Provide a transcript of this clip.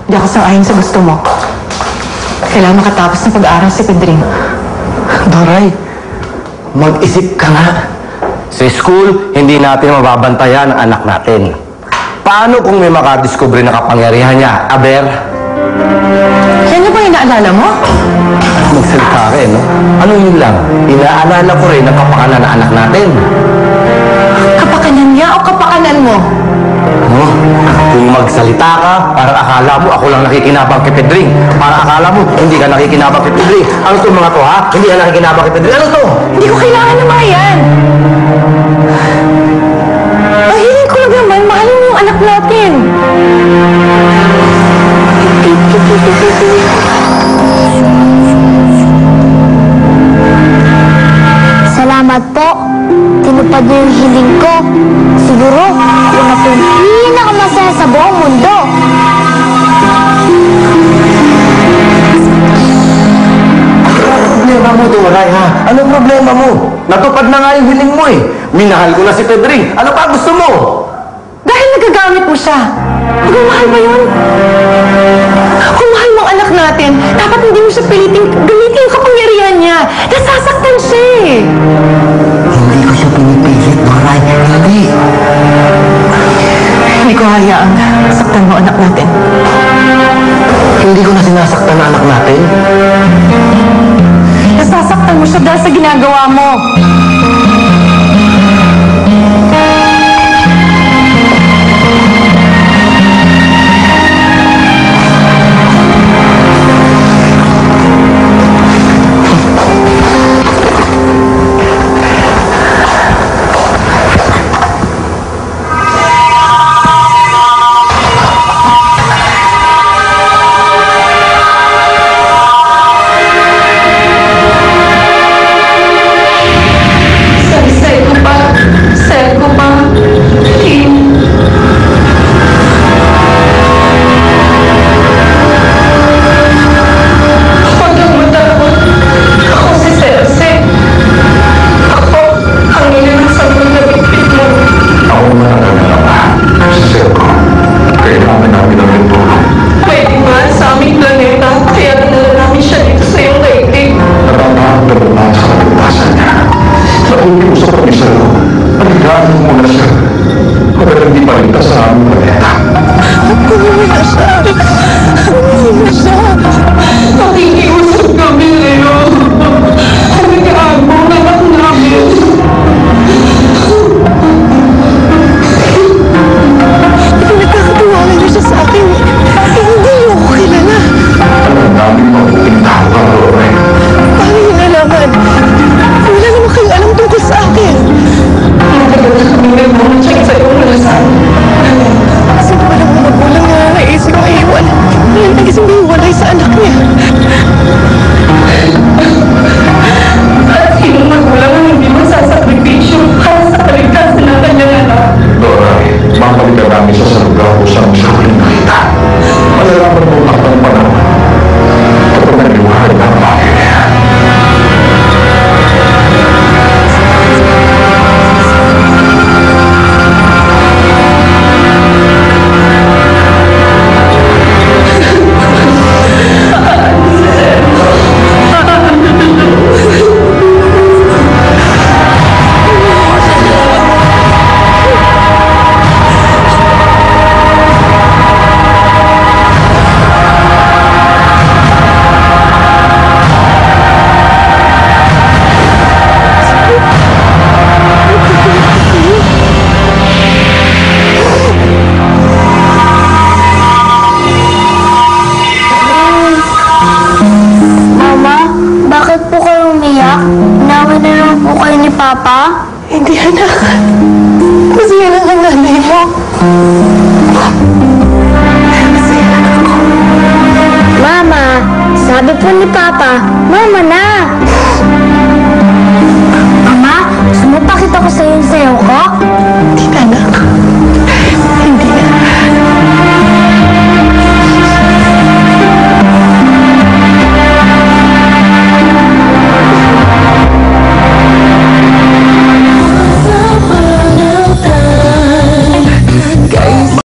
Hindi ako sang-ayon sa gusto mo. Kailangan makatapos ng pag-aaral si Pedring. Doray, mag-isip ka nga. Sa school, hindi natin mababantayan ang anak natin. Paano kung may makadiskubre na kapangyarihan niya, Aber? Yan na ba yung naalala mo? Magsalita ka no? Ano yun lang? Inaalala ko rin ang kapakanan ng anak natin. Kapakanan niya o kapakanan mo? Ano? Kung magsalita ka, parang akala mo ako lang nakikinabang kay Pedring. Parang akala mo, hindi ka nakikinabang kay Pedring. Ano to mga to, ha? Hindi ka nakikinabang kay Pedring. Ano to? Hindi ko kailangan ng mga yan. Ang hiling ko lang naman, mahalin mo yung anak natin. Salamat po. Tinupad niyo yung hiling ko. Siguro, yung ako yung pinakamasaya sa buong mundo. Ano problema mo, Doray, ha? Anong problema mo? Natupad na nga yung hiling mo, eh. Minahal ko na si Pedring. Ano pa gusto mo? Dahil nagagamit mo siya. Magmamahal ba yun? Kung mahal mo ang anak natin, dapat hindi mo siya gamitin yung kapangyarihan niya. Nasasaktan siya eh. Hindi ko siya pinipilit, Doray. Hindi. Hindi ko hayaang saktan mo anak natin. Hindi ko na sinasaktan ang anak natin. Nasasaktan mo siya dahil sa ginagawa mo. Papa? Hindi, anak. Masaya lang ang nanay mo. Masaya lang ako. Mama, sabi po ni Papa, Mama na! Mama, gusto mo pakita ko sa'yo yung sayo ko?